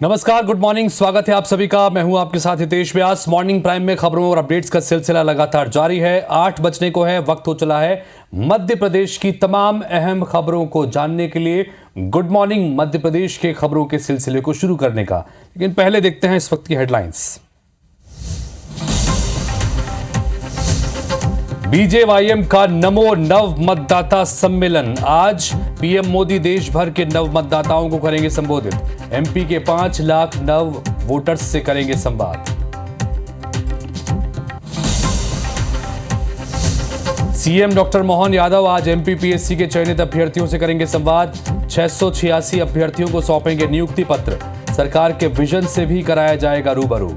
नमस्कार, good morning. स्वागत है आप सभी का। मैं हूं आपके साथ हितेश व्यास। मॉर्निंग प्राइम में खबरों और अपडेट्स का सिलसिला लगातार जारी है। 8 बजने को है, वक्त हो चला है मध्य प्रदेश की तमाम अहम खबरों को जानने के लिए गुड मॉर्निंग मध्य प्रदेश के खबरों के सिलसिले को शुरू करने का। लेकिन पहले देखते हैं इस वक्त की हेडलाइंस। बीजेवाईएम का नमो नव मतदाता सम्मेलन। आज पीएम मोदी देश भर के नव मतदाताओं को करेंगे संबोधित। एमपी के 5 लाख नव वोटर्स से करेंगे संवाद। सीएम डॉक्टर मोहन यादव आज एमपी पीएससी के चयनित अभ्यर्थियों से करेंगे संवाद। 686 अभ्यर्थियों को सौंपेंगे नियुक्ति पत्र। सरकार के विजन से भी कराया जाएगा रूबरू।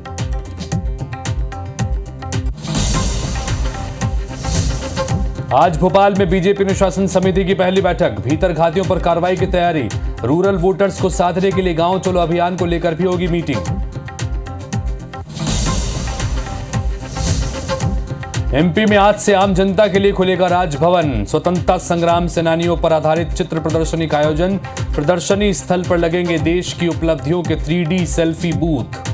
आज भोपाल में बीजेपी अनुशासन समिति की पहली बैठक। भीतर घातियों पर कार्रवाई की तैयारी। रूरल वोटर्स को साधने के लिए गांव चलो अभियान को लेकर भी होगी मीटिंग। एमपी में आज से आम जनता के लिए खुलेगा राजभवन। स्वतंत्रता संग्राम सेनानियों पर आधारित चित्र प्रदर्शनी का आयोजन। प्रदर्शनी स्थल पर लगेंगे देश की उपलब्धियों के 3D सेल्फी बूथ।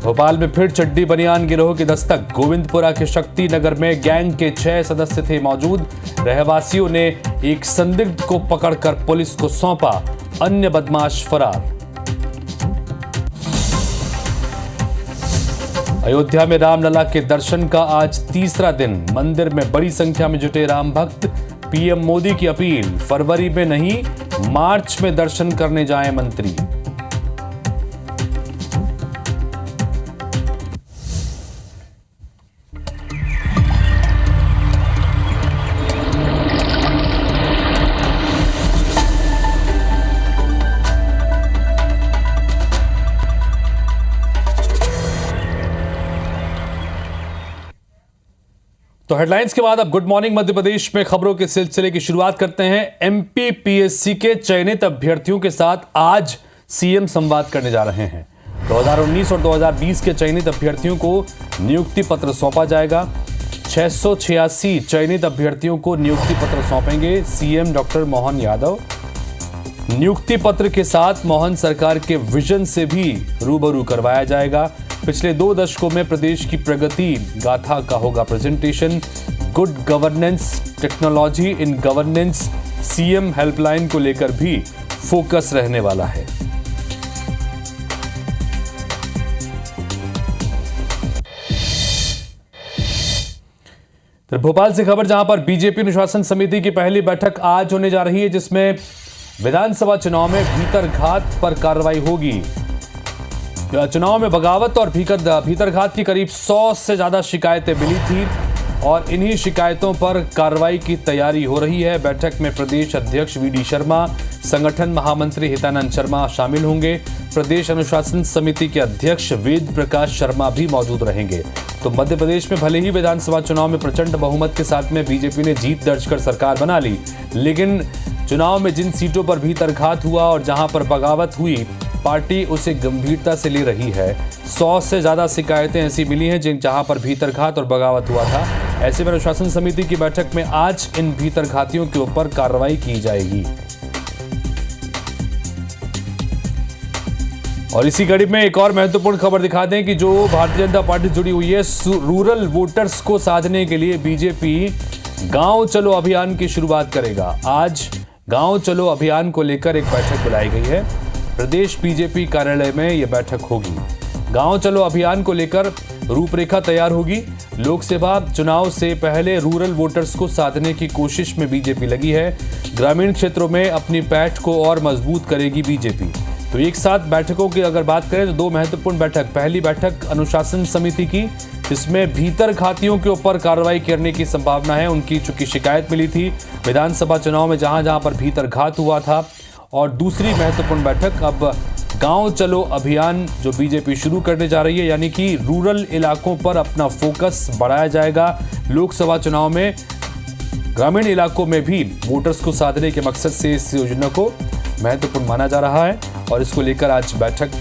भोपाल में फिर चड्डी बनियान गिरोह की दस्तक। गोविंदपुरा के शक्ति नगर में गैंग के 6 सदस्य थे मौजूद। रहवासियों ने एक संदिग्ध को पकड़कर पुलिस को सौंपा। अन्य बदमाश फरार। अयोध्या में रामलला के दर्शन का आज तीसरा दिन। मंदिर में बड़ी संख्या में जुटे राम भक्त। पीएम मोदी की अपील, फरवरी में नहीं मार्च में दर्शन करने जाएं मंत्री। तो हेडलाइंस के बाद अब गुड मॉर्निंग मध्य प्रदेश में खबरों के सिलसिले की शुरुआत करते हैं। एमपी पीएससी के चयनित अभ्यर्थियों के साथ आज सीएम संवाद करने जा रहे हैं। 2019 और 2020 के चयनित अभ्यर्थियों को नियुक्ति पत्र सौंपा जाएगा। 686 चयनित अभ्यर्थियों को नियुक्ति पत्र सौंपेंगे सीएम डॉक्टर मोहन यादव। नियुक्ति पत्र के साथ मोहन सरकार के विजन से भी रूबरू करवाया जाएगा। पिछले 2 दशकों में प्रदेश की प्रगति गाथा का होगा presentation. Good governance, technology in governance, CM helpline को लेकर भी फोकस रहने वाला है। तो भोपाल से खबर, जहां पर बीजेपी अनुशासन समिति की पहली बैठक आज होने जा रही है, जिसमें विधानसभा चुनाव में भीतरघात पर कार्रवाई होगी। चुनाव में बगावत और भीतरघात की करीब 100 से ज्यादा शिकायतें मिली थी और इन्हीं शिकायतों पर कार्रवाई की तैयारी हो रही है। बैठक में प्रदेश अध्यक्ष वीडी शर्मा, संगठन महामंत्री हितानंद शर्मा शामिल होंगे। प्रदेश अनुशासन समिति के अध्यक्ष वेद प्रकाश शर्मा भी मौजूद रहेंगे। तो मध्य प्रदेश में भले ही विधानसभा चुनाव में प्रचंड बहुमत के साथ में बीजेपी ने जीत दर्ज कर सरकार बना ली, लेकिन चुनाव में जिन सीटों पर भीतरघात हुआ और जहां पर बगावत हुई, पार्टी उसे गंभीरता से ले रही है। 100 से ज्यादा शिकायतें ऐसी मिली हैं जहां पर भीतरघात और बगावत हुआ था। ऐसे में अनुशासन समिति की बैठक में आज इन भीतरघातियों के ऊपर कार्रवाई की जाएगी। और इसी कड़ी में एक और महत्वपूर्ण खबर दिखा दें कि जो भारतीय जनता पार्टी जुड़ी हुई है, रूरल वोटर्स को साधने के लिए बीजेपी गांव चलो अभियान की शुरुआत करेगा। आज गांव चलो अभियान को लेकर एक बैठक बुलाई गई है। प्रदेश बीजेपी कार्यालय में यह बैठक होगी। गांव चलो अभियान को लेकर रूपरेखा तैयार होगी। लोकसभा चुनाव से पहले रूरल वोटर्स को साधने की कोशिश में बीजेपी लगी है। ग्रामीण क्षेत्रों में अपनी पैठ को और मजबूत करेगी बीजेपी। तो एक साथ बैठकों की अगर बात करें तो 2 महत्वपूर्ण बैठक। पहली बैठक अनुशासन समिति की, जिसमें भीतरघातियों के ऊपर कार्रवाई करने की संभावना है। उनकी चूंकि शिकायत मिली थी विधानसभा चुनाव में जहां जहां पर भीतरघात हुआ था। और दूसरी महत्वपूर्ण बैठक अब गांव चलो अभियान जो बीजेपी शुरू करने जा रही है, यानी कि रूरल इलाकों पर अपना फोकस बढ़ाया जाएगा। लोकसभा चुनाव में ग्रामीण इलाकों में भी वोटर्स को साधने के मकसद से इस योजना को महत्वपूर्ण माना जा रहा है। और इसको लेकर आज बैठक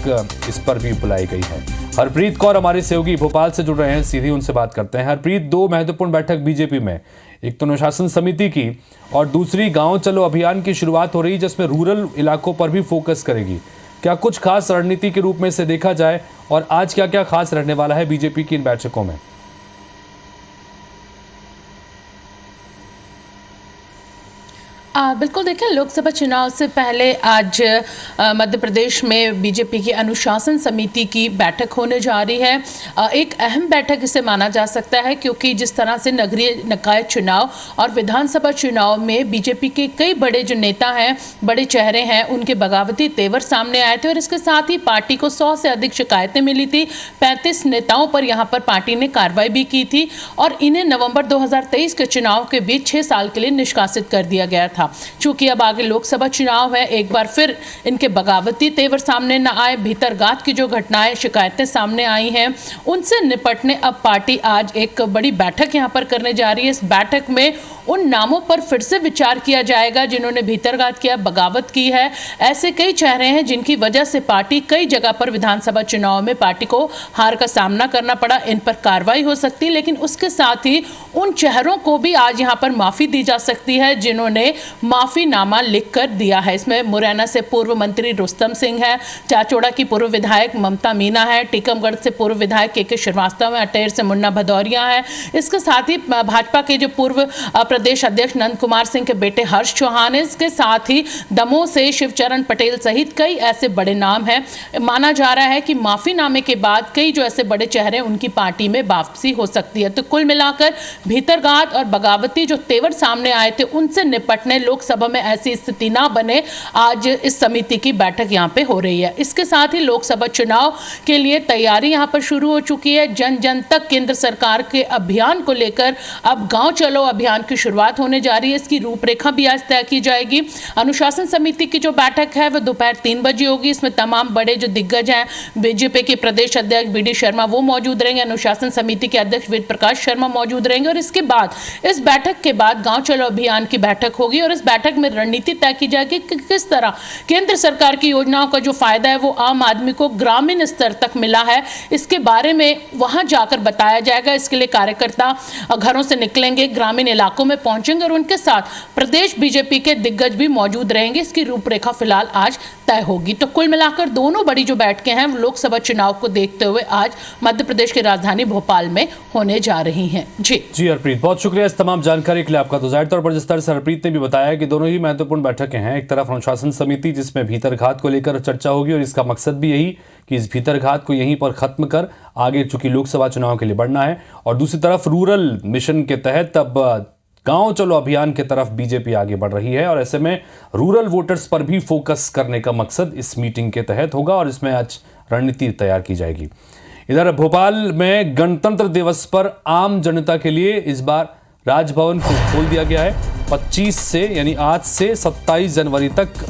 इस पर भी बुलाई गई है। हरप्रीत कौर हमारे सहयोगी भोपाल से जुड़ रहे हैं, सीधी उनसे बात करते हैं। हरप्रीत, दो महत्वपूर्ण बैठक बीजेपी में, एक तो अनुशासन समिति की और दूसरी गांव चलो अभियान की शुरुआत हो रही है, जिसमें रूरल इलाकों पर भी फोकस करेगी। क्या कुछ खास रणनीति के रूप में इसे देखा जाए और आज क्या क्या खास रहने वाला है बीजेपी की इन बैठकों में? बिल्कुल, देखिए, लोकसभा चुनाव से पहले आज मध्य प्रदेश में बीजेपी की अनुशासन समिति की बैठक होने जा रही है। एक अहम बैठक इसे माना जा सकता है, क्योंकि जिस तरह से नगरीय निकाय चुनाव और विधानसभा चुनाव में बीजेपी के कई बड़े जो नेता हैं, बड़े चेहरे हैं, उनके बगावती तेवर सामने आए थे और इसके साथ ही पार्टी को 100 से अधिक शिकायतें मिली थी। 35 नेताओं पर यहाँ पर पार्टी ने कार्रवाई भी की थी और इन्हें नवंबर 2023 के चुनाव के बीच 6 साल के लिए निष्कासित कर दिया गया था। चूंकि अब आगे लोकसभा चुनाव है, एक बार फिर इनके बगावती तेवर सामने न आए, भीतरगात की जो घटनाएं, शिकायतें सामने आई हैं, उनसे निपटने अब पार्टी आज एक बड़ी बैठक यहां पर करने जा रही है। इस बैठक में उन नामों पर फिर से विचार किया जाएगा जिन्होंने भीतरगात किया, बगावत की है। ऐसे कई चेहरे हैं जिनकी वजह से पार्टी कई जगह पर विधानसभा चुनाव में पार्टी को हार का सामना करना पड़ा। इन पर कार्रवाई हो सकती है, लेकिन उसके साथ ही उन चेहरों को भी आज यहां पर माफी दी जा सकती है जिन्होंने माफीनामा लिखकर दिया है। इसमें मुरैना से पूर्व मंत्री रुस्तम सिंह है, चाचौड़ा की पूर्व विधायक ममता मीना है, टीकमगढ़ से पूर्व विधायक के श्रीवास्तव है, अटेर से मुन्ना भदौरिया है। इसके साथ ही भाजपा के जो पूर्व प्रदेश अध्यक्ष नंद कुमार सिंह के बेटे हर्ष चौहान है। इसके साथ ही दमोह से शिवचरण पटेल सहित कई ऐसे बड़े नाम हैं। माना जा रहा है कि माफीनामे के बाद कई जो ऐसे बड़े चेहरे उनकी पार्टी में वापसी हो सकती है। तो कुल मिलाकर भीतरगात और बगावती जो तेवर सामने आए थे, उनसे निपटने लोकसभा में ऐसी स्थिति ना बने, आज इस समिति की बैठक यहां पे हो रही है। इसके साथ ही लोकसभा चुनाव के लिए तैयारी यहां पर शुरू हो चुकी है। जन जन तक केंद्र सरकार के अभियान को लेकर अब गांव चलो अभियान की शुरुआत होने जा रही है। इसकी रूपरेखा भी आज तय की जाएगी। अनुशासन समिति की जो बैठक है वह दोपहर 3 बजे होगी। इसमें तमाम बड़े जो दिग्गज हैं, बीजेपी के प्रदेश अध्यक्ष BD शर्मा वो मौजूद रहेंगे, अनुशासन समिति के अध्यक्ष वेद प्रकाश शर्मा मौजूद रहेंगे और इसके बाद इस बैठक के बाद गांव चलो अभियान की बैठक होगी और इस बैठक में रणनीति तय की जाएगी कि किस तरह केंद्र सरकार की योजनाओं का जो फायदा है वो आम आदमी को ग्रामीण स्तर तक मिला है, इसके बारे में वहां जाकर बताया जाएगा। इसके लिए कार्यकर्ता घरों से निकलेंगे, ग्रामीण इलाकों में पहुंचेंगे और उनके साथ प्रदेश बीजेपी के दिग्गज भी मौजूद रहेंगे। इसकी रूपरेखा फिलहाल आज तय होगी। तो कुल मिलाकर दोनों बड़ी जो बैठकें हैं लोकसभा चुनाव को देखते हुए आज मध्य प्रदेश की राजधानी भोपाल में होने जा रही हैं। जी हरप्रीत, बहुत शुक्रिया इस तमाम जानकारी के लिए आपका। तो जाहिर तौर पर जिस तरह से हरप्रीत ने भी बताया कि दोनों ही महत्वपूर्ण बैठकें हैं। एक तरफ अनुशासन समिति जिसमें भीतरघात को लेकर चर्चा होगी और इसका मकसद भी यही कि इस भीतरघात को यहीं पर खत्म कर आगे चूंकि लोकसभा चुनाव के लिए बढ़ना है, और दूसरी तरफ रूरल मिशन के तहत अब गांव चलो अभियान की तरफ बीजेपी आगे बढ़ रही है और ऐसे में रूरल वोटर्स पर भी फोकस करने का मकसद इस मीटिंग के तहत होगा और इसमें आज रणनीति तैयार की जाएगी। इधर भोपाल में गणतंत्र दिवस पर आम जनता के लिए इस बार राजभवन को खोल दिया गया है। 25 से यानी आज से 27 जनवरी तक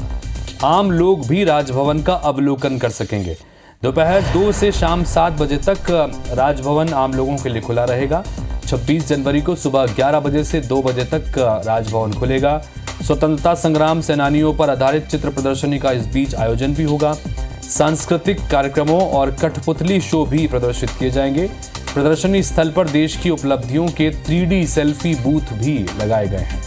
आम लोग भी राजभवन का अवलोकन कर सकेंगे। दोपहर 2 से शाम 7 बजे तक राजभवन आम लोगों के लिए खुला रहेगा। 26 जनवरी को सुबह 11 बजे से 2 बजे तक राजभवन खुलेगा। स्वतंत्रता संग्राम सेनानियों पर आधारित चित्र प्रदर्शनी का इस बीच आयोजन भी होगा। सांस्कृतिक कार्यक्रमों और कठपुतली शो भी प्रदर्शित किए जाएंगे। प्रदर्शनी स्थल पर देश की उपलब्धियों के 3D सेल्फी बूथ भी लगाए गए हैं।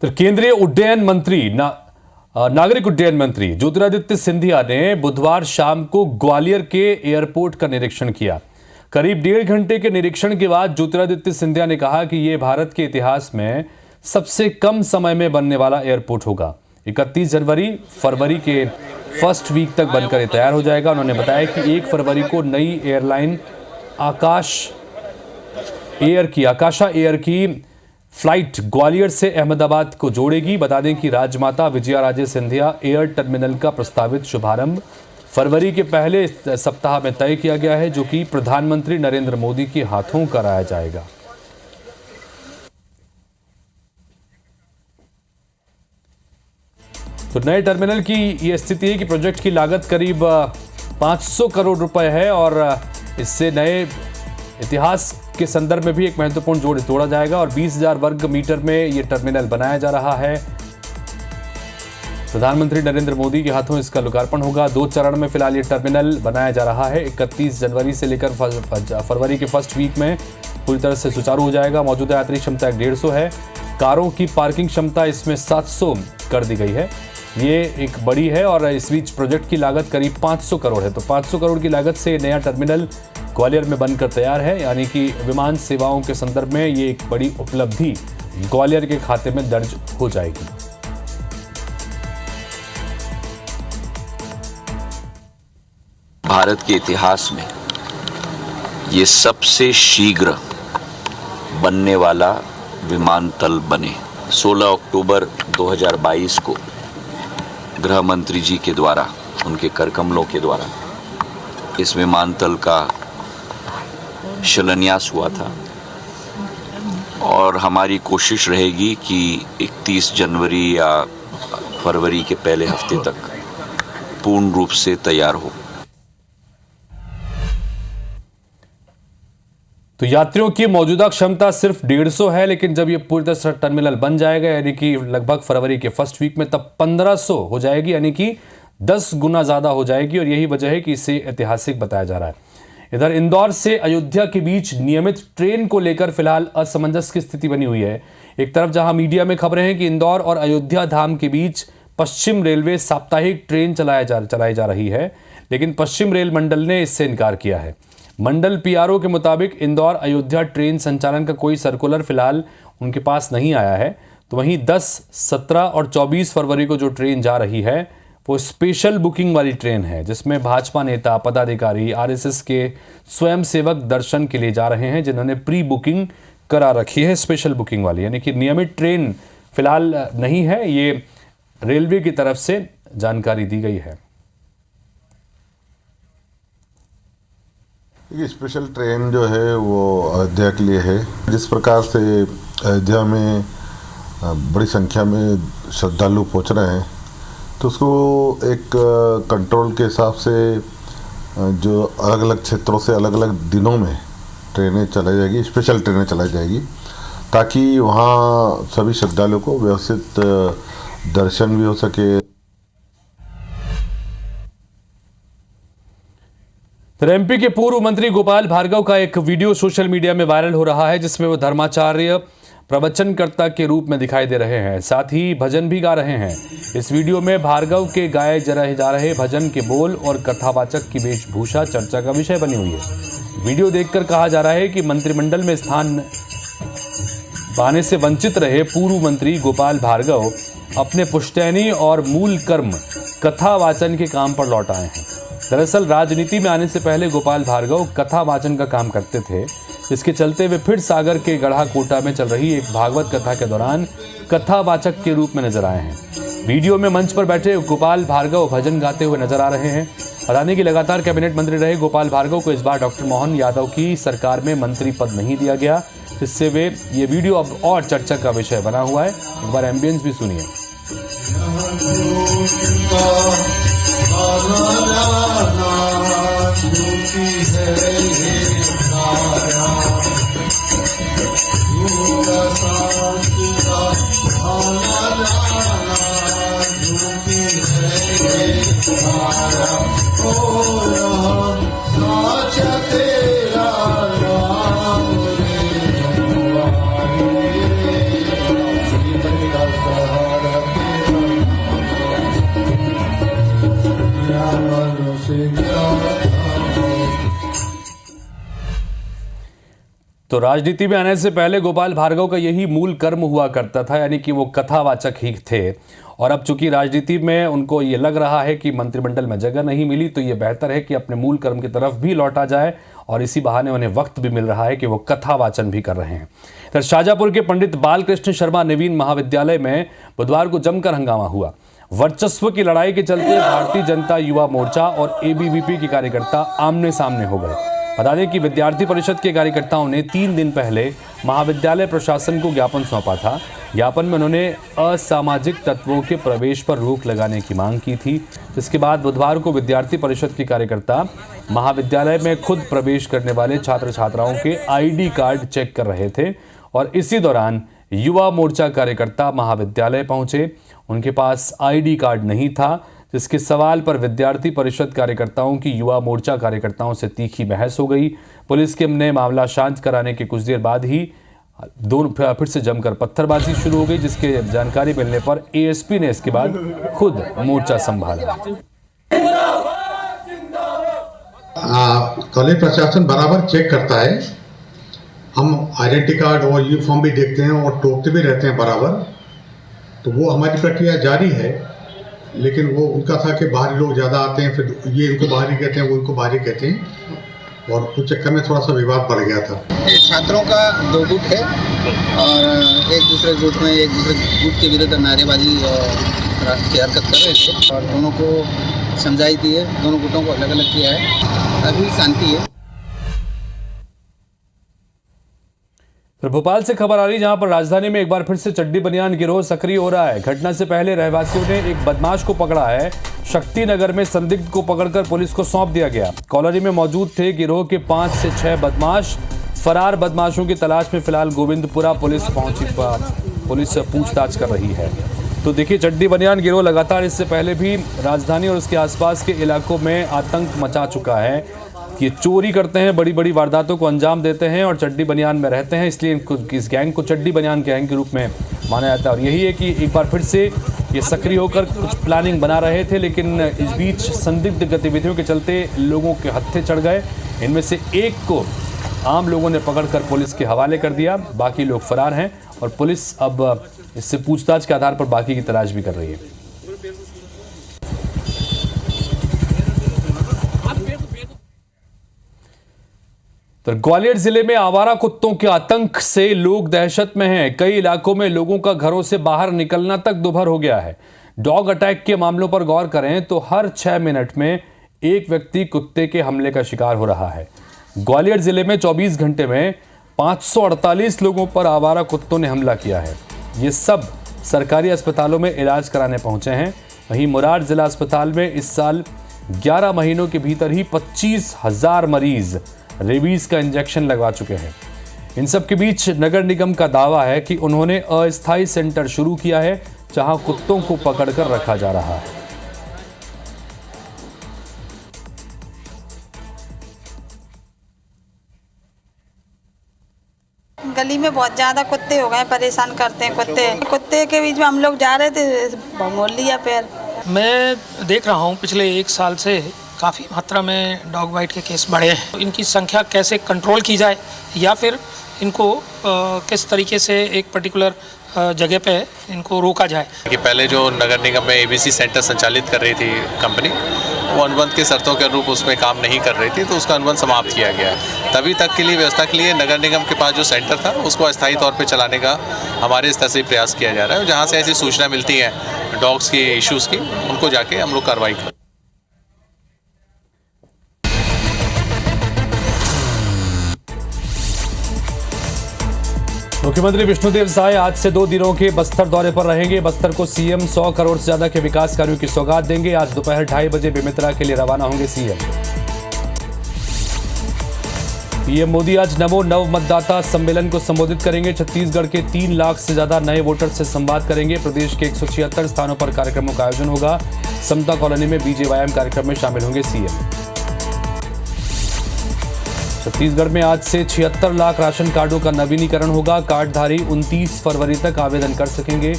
तो केंद्रीय उड्डयन मंत्री नागरिक उड्डयन मंत्री ज्योतिरादित्य सिंधिया ने बुधवार शाम को ग्वालियर के एयरपोर्ट का निरीक्षण किया। करीब 1.5 घंटे के निरीक्षण के बाद ज्योतिरादित्य सिंधिया ने कहा कि यह भारत के इतिहास में सबसे कम समय में बनने वाला एयरपोर्ट होगा। 31 जनवरी फरवरी के फर्स्ट वीक तक बनकर तैयार हो जाएगा। उन्होंने बताया कि 1 फरवरी को नई एयरलाइन आकाशा एयर की फ्लाइट ग्वालियर से अहमदाबाद को जोड़ेगी। बता दें कि राजमाता विजयाराजे सिंधिया एयर टर्मिनल का प्रस्तावित शुभारंभ फरवरी के पहले सप्ताह में तय किया गया है, जो कि प्रधानमंत्री नरेंद्र मोदी के हाथों कराया जाएगा। तो नए टर्मिनल की ये स्थिति है कि प्रोजेक्ट की लागत करीब 500 करोड़ रुपए है और इससे नए इतिहास के संदर्भ में भी एक महत्वपूर्ण जोड़ तोड़ा जाएगा और 20,000 वर्ग मीटर में ये टर्मिनल बनाया जा रहा है। प्रधानमंत्री नरेंद्र मोदी के हाथों इसका लोकार्पण होगा। 2 चरण में फिलहाल ये टर्मिनल बनाया जा रहा है। 31 जनवरी से लेकर फरवरी के फर्स्ट वीक में पूरी तरह से सुचारू हो जाएगा। मौजूदा यात्री क्षमता 150 है। कारों की पार्किंग क्षमता इसमें 700 कर दी गई है। ये एक बड़ी है और इस बीच प्रोजेक्ट की लागत करीब 500 करोड़ है। तो 500 करोड़ की लागत से नया टर्मिनल ग्वालियर में बनकर तैयार है, यानी कि विमान सेवाओं के संदर्भ में ये एक बड़ी उपलब्धि ग्वालियर के खाते में दर्ज हो जाएगी। भारत के इतिहास में ये सबसे शीघ्र बनने वाला विमानतल बने। 16 अक्टूबर 2022 को गृह मंत्री जी के द्वारा, उनके करकमलों के द्वारा इस विमानतल का शिलान्यास हुआ था और हमारी कोशिश रहेगी कि 31 जनवरी या फरवरी के पहले हफ्ते तक पूर्ण रूप से तैयार हो। तो यात्रियों की मौजूदा क्षमता सिर्फ 150 है, लेकिन जब ये पूरी तरह से टर्मिनल बन जाएगा यानी कि लगभग फरवरी के फर्स्ट वीक में, तब 1500 हो जाएगी, यानी कि 10 गुना ज्यादा हो जाएगी और यही वजह है कि इसे ऐतिहासिक बताया जा रहा है। इधर इंदौर से अयोध्या के बीच नियमित ट्रेन को लेकर फिलहाल असमंजस की स्थिति बनी हुई है। एक तरफ जहां मीडिया में खबरें हैं कि इंदौर और अयोध्या धाम के बीच पश्चिम रेलवे साप्ताहिक ट्रेन चलाई जा रही है, लेकिन पश्चिम रेल मंडल ने इससे इनकार किया है। मंडल पीआरओ के मुताबिक इंदौर अयोध्या ट्रेन संचालन का कोई सर्कुलर फिलहाल उनके पास नहीं आया है। तो वहीं 10, 17 और 24 फरवरी को जो ट्रेन जा रही है वो स्पेशल बुकिंग वाली ट्रेन है, जिसमें भाजपा नेता, पदाधिकारी, आरएसएस के स्वयंसेवक दर्शन के लिए जा रहे हैं, जिन्होंने प्री बुकिंग करा रखी है, स्पेशल बुकिंग वाली, यानी कि नियमित ट्रेन फिलहाल नहीं है। ये रेलवे की तरफ से जानकारी दी गई है। ये स्पेशल ट्रेन जो है वो अयोध्या के लिए है। जिस प्रकार से अयोध्या में बड़ी संख्या में श्रद्धालु पहुंच रहे हैं, तो उसको एक कंट्रोल के हिसाब से जो अलग अलग क्षेत्रों से अलग अलग दिनों में ट्रेनें चलाई जाएगी, स्पेशल ट्रेनें चलाई जाएगी, ताकि वहाँ सभी श्रद्धालुओं को व्यवस्थित दर्शन भी हो सके। तो एमपी के पूर्व मंत्री गोपाल भार्गव का एक वीडियो सोशल मीडिया में वायरल हो रहा है, जिसमें वो धर्माचार्य प्रवचनकर्ता के रूप में दिखाई दे रहे हैं, साथ ही भजन भी गा रहे हैं। इस वीडियो में भार्गव के गाए जा रहे भजन के बोल और कथावाचक की वेशभूषा चर्चा का विषय बनी हुई है। वीडियो देखकर कहा जा रहा है कि मंत्रिमंडल में स्थान पाने से वंचित रहे पूर्व मंत्री गोपाल भार्गव अपने पुश्तैनी और मूल कर्म कथावाचन के काम पर लौट आए हैं। दरअसल राजनीति में आने से पहले गोपाल भार्गव कथा वाचन का काम करते थे, इसके चलते वे फिर सागर के गढ़ाकोटा में चल रही एक भागवत कथा के दौरान कथावाचक के रूप में नजर आए हैं। वीडियो में मंच पर बैठे गोपाल भार्गव भजन गाते हुए नजर आ रहे हैं। बता कि लगातार कैबिनेट मंत्री रहे गोपाल भार्गव को इस बार डॉक्टर मोहन यादव की सरकार में मंत्री पद नहीं दिया गया, जिससे ये वीडियो अब और चर्चा का विषय बना हुआ है। एक बार एम्बियंस भी सुनिए। तो राजनीति में आने से पहले गोपाल भार्गव का यही मूल कर्म हुआ करता था, यानी कि वो कथावाचक ही थे। और अब चूंकि राजनीति में उनको ये लग रहा है कि मंत्रिमंडल में जगह नहीं मिली, तो ये बेहतर है कि अपने मूल कर्म की तरफ भी लौटा जाए, और इसी बहाने उन्हें वक्त भी मिल रहा है कि वो कथावाचन भी कर रहे हैं। तो शाहजहांपुर के पंडित बालकृष्ण शर्मा नवीन महाविद्यालय में बुधवार को जमकर हंगामा हुआ। वर्चस्व की लड़ाई के चलते भारतीय जनता युवा मोर्चा और एबीवीपी के कार्यकर्ता आमने सामने हो गए। बता दें कि विद्यार्थी परिषद के कार्यकर्ताओं ने 3 दिन पहले महाविद्यालय प्रशासन को ज्ञापन सौंपा था। ज्ञापन में उन्होंने असामाजिक तत्वों के प्रवेश पर रोक लगाने की मांग की थी। इसके बाद बुधवार को विद्यार्थी परिषद के कार्यकर्ता महाविद्यालय में खुद प्रवेश करने वाले छात्र छात्राओं के आईडी कार्ड चेक कर रहे थे और इसी दौरान युवा मोर्चा कार्यकर्ता महाविद्यालय पहुंचे। उनके पास आईडी कार्ड नहीं था, जिसके सवाल पर विद्यार्थी परिषद कार्यकर्ताओं की युवा मोर्चा कार्यकर्ताओं से तीखी बहस हो गई। पुलिस के ने मामला शांत कराने के कुछ देर बाद ही दोनों फिर से जमकर पत्थरबाजी शुरू हो गई, जिसके जानकारी मिलने पर एएसपी ने इसके बाद खुद मोर्चा संभाला। कॉलेज प्रशासन बराबर चेक करता है। हम आइडेंटिटी कार्ड और यूनिफॉर्म भी देखते हैं और टोकते भी रहते हैं बराबर, तो वो हमारी प्रक्रिया जारी है। लेकिन वो उनका था कि बाहरी लोग ज़्यादा आते हैं, फिर ये इनको बाहरी कहते हैं, वो इनको बाहरी कहते हैं, और उस चक्कर में थोड़ा सा विवाद बढ़ गया था। छात्रों का 2 गुट है और एक दूसरे गुट के विरुद्ध नारेबाजी की हरकत कर रहे थे और दोनों को समझाई दी है, दोनों गुटों को अलग अलग किया है। अभी शांति है। फिर भोपाल से खबर आ रही, जहां पर राजधानी में एक बार फिर से चड्डी बनियान गिरोह सक्रिय हो रहा है। घटना से पहले रहवासियों ने एक बदमाश को पकड़ा है। शक्ति नगर में संदिग्ध को पकड़कर पुलिस को सौंप दिया गया। कॉलोनी में मौजूद थे गिरोह के 5 से 6 बदमाश। फरार बदमाशों की तलाश में फिलहाल गोविंदपुरा पुलिस पूछताछ कर रही है। तो देखिए, चड्डी बनियान गिरोह लगातार इससे पहले भी राजधानी और उसके आसपास के इलाकों में आतंक मचा चुका है। ये चोरी करते हैं, बड़ी बड़ी वारदातों को अंजाम देते हैं और चड्डी बनियान में रहते हैं, इसलिए इस गैंग को चड्डी बनियान गैंग के रूप में माना जाता है। और यही है कि एक बार फिर से ये सक्रिय होकर कुछ प्लानिंग बना रहे थे, लेकिन इस बीच संदिग्ध गतिविधियों के चलते लोगों के हत्थे चढ़ गए। इनमें से एक को आम लोगों ने पकड़कर पुलिस के हवाले कर दिया। बाकी लोग फरार हैं और पुलिस अब इससे पूछताछ के आधार पर बाकी की तलाश भी कर रही है। तो ग्वालियर जिले में आवारा कुत्तों के आतंक से लोग दहशत में हैं। कई इलाकों में लोगों का घरों से बाहर निकलना तक दुभर हो गया है। डॉग अटैक के मामलों पर गौर करें तो हर 6 मिनट में एक व्यक्ति कुत्ते के हमले का शिकार हो रहा है। ग्वालियर जिले में 24 घंटे में 548 लोगों पर आवारा कुत्तों ने हमला किया है। ये सब सरकारी अस्पतालों में इलाज कराने पहुंचे हैं। वहीं मुरार जिला अस्पताल में इस साल 11 महीनों के भीतर ही 25,000 मरीज रेबीज का इंजेक्शन लगवा चुके हैं। इन सब के बीच नगर निगम का दावा है कि उन्होंने अस्थायी सेंटर शुरू किया है, जहां कुत्तों को पकड़कर रखा जा रहा है। गली में बहुत ज्यादा कुत्ते हो गए, परेशान करते हैं कुत्ते के बीच में हम लोग जा रहे थे, मोड़ लिया पैर। मैं देख रहा हूँ पिछले 1 साल से काफ़ी मात्रा में डॉग बाइट के केस बढ़े हैं। इनकी संख्या कैसे कंट्रोल की जाए या फिर इनको किस तरीके से एक पर्टिकुलर जगह पे इनको रोका जाए। कि पहले जो नगर निगम में एबीसी सेंटर संचालित कर रही थी कंपनी, वो अनुबंध के शर्तों के अनुरूप उसमें काम नहीं कर रही थी, तो उसका अनुबंध समाप्त किया गया है। तभी तक के लिए व्यवस्था के लिए नगर निगम के पास जो सेंटर था उसको अस्थायी तौर पे चलाने का हमारे स्तर से प्रयास किया जा रहा है। जहाँ से ऐसी सूचना मिलती है डॉग्स की इश्यूज़ की, उनको जाके हम लोग कार्रवाई करें। मुख्यमंत्री विष्णुदेव साय आज से 2 दिनों के बस्तर दौरे पर रहेंगे। बस्तर को सीएम 100 करोड़ से ज्यादा के विकास कार्यों की सौगात देंगे। आज दोपहर 2:30 बजे बेमित्रा के लिए रवाना होंगे सीएम। पीएम मोदी आज नमो नव मतदाता सम्मेलन को संबोधित करेंगे। छत्तीसगढ़ के 3 लाख से ज्यादा नए वोटर से संवाद करेंगे। प्रदेश के 176 स्थानों पर कार्यक्रमों का आयोजन होगा। समता कॉलोनी में बीजेवाईएम कार्यक्रम में शामिल होंगे सीएम। छत्तीसगढ़ में आज से 76 लाख राशन कार्डों का नवीनीकरण होगा। कार्डधारी 29 फरवरी तक आवेदन कर सकेंगे।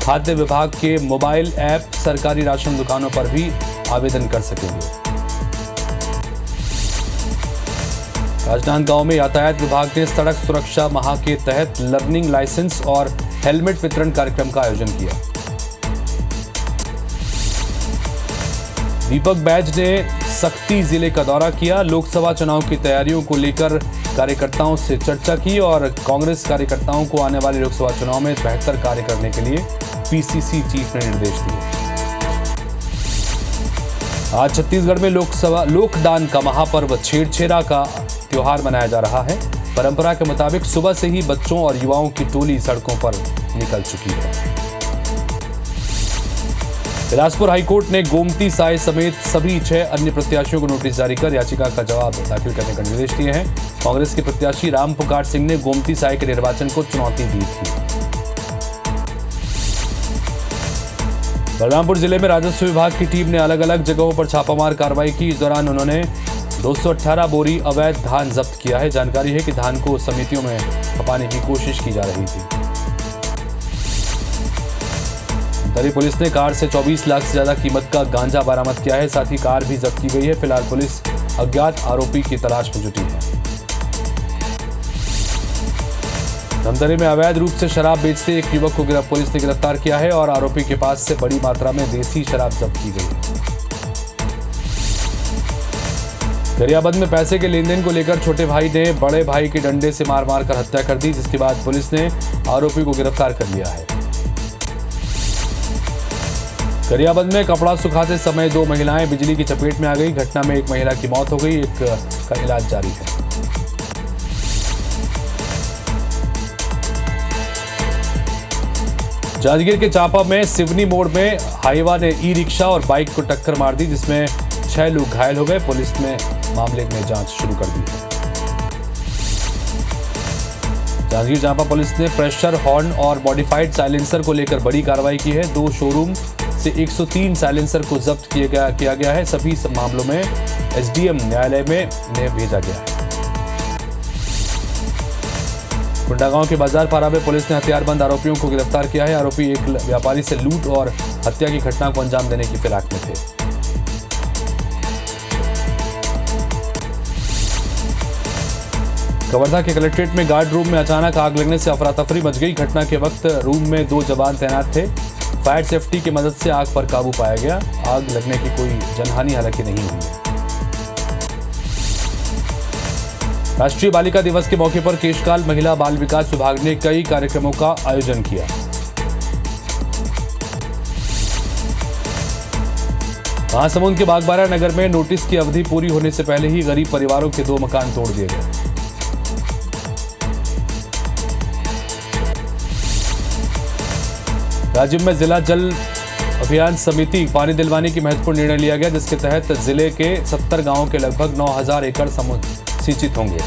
खाद्य विभाग के मोबाइल ऐप सरकारी राशन दुकानों पर भी आवेदन कर सकेंगे। राजनांदगांव में यातायात विभाग ने सड़क सुरक्षा माह के तहत लर्निंग लाइसेंस और हेलमेट वितरण कार्यक्रम का आयोजन किया। दीपक बैज ने सक्ती जिले का दौरा किया। लोकसभा चुनाव की तैयारियों को लेकर कार्यकर्ताओं से चर्चा की और कांग्रेस कार्यकर्ताओं को आने वाले लोकसभा चुनाव में बेहतर कार्य करने के लिए पीसीसी चीफ ने निर्देश दिए। आज छत्तीसगढ़ में लोकदान का महापर्व छेरछेरा का त्योहार मनाया जा रहा है। परंपरा के मुताबिक सुबह से ही बच्चों और युवाओं की टोली सड़कों पर निकल चुकी है। बिलासपुर हाईकोर्ट ने गोमती साय समेत सभी 6 अन्य प्रत्याशियों को नोटिस जारी कर याचिका का जवाब दाखिल करने का निर्देश दिए हैं। कांग्रेस के प्रत्याशी राम पुकार सिंह ने गोमती साय के निर्वाचन को चुनौती दी थी। बलरामपुर जिले में राजस्व विभाग की टीम ने अलग अलग जगहों पर छापामार कार्रवाई की। इस दौरान उन्होंने 218 बोरी अवैध धान जब्त किया है। जानकारी है कि धान को समितियों में खपाने की कोशिश की जा रही थी। दरी पुलिस ने कार से 24 लाख से ज्यादा कीमत का गांजा बरामद किया है। साथ ही कार भी जब्त की गई है। फिलहाल पुलिस अज्ञात आरोपी की तलाश में जुटी है। धमतरी में अवैध रूप से शराब बेचते एक युवक को पुलिस ने गिरफ्तार किया है और आरोपी के पास से बड़ी मात्रा में देसी शराब जब्त की गई है। गरियाबंद में पैसे के लेन देन को लेकर छोटे भाई ने बड़े भाई के डंडे से मार मार कर हत्या कर दी, जिसके बाद पुलिस ने आरोपी को गिरफ्तार कर लिया है। गरियाबंद में कपड़ा सुखाते समय 2 महिलाएं बिजली की चपेट में आ गई। घटना में एक महिला की मौत हो गई, एक का इलाज जारी है। जांजगीर के चांपा में सिवनी मोड़ में हाईवा ने ई रिक्शा और बाइक को टक्कर मार दी, जिसमें 6 लोग घायल हो गए। पुलिस ने मामले में जांच शुरू कर दी है। जांजगीर चांपा पुलिस ने प्रेशर हॉर्न और मॉडिफाइड साइलेंसर को लेकर बड़ी कार्रवाई की है। 2 शोरूम से 103 साइलेंसर को जब्त किया गया है। सभी मामलों में एसडीएम न्यायालय में इन्हें भेजा गया है। कुंडागांव के बाजार पारा में पुलिस ने हथियारबंद आरोपियों को गिरफ्तार किया है। आरोपी एक व्यापारी से लूट और हत्या की घटना को अंजाम देने की फिराक में थे। कवर्धा के कलेक्ट्रेट में गार्ड रूम में अचानक आग लगने से अफरा तफरी मच गई। घटना के वक्त रूम में 2 जवान तैनात थे। फायर सेफ्टी की मदद से आग पर काबू पाया गया। आग लगने की कोई जनहानि हालांकि नहीं हुई है। राष्ट्रीय बालिका दिवस के मौके पर केशकाल महिला बाल विकास विभाग ने कई कार्यक्रमों का आयोजन किया। महासमुंद के बागबारा नगर में नोटिस की अवधि पूरी होने से पहले ही गरीब परिवारों के 2 मकान तोड़ दिए गए। राज्य में जिला जल अभियान समिति पानी दिलवाने की महत्वपूर्ण निर्णय लिया गया, जिसके तहत जिले के 70 गांवों के लगभग 9000 एकड़ सिंचित होंगे।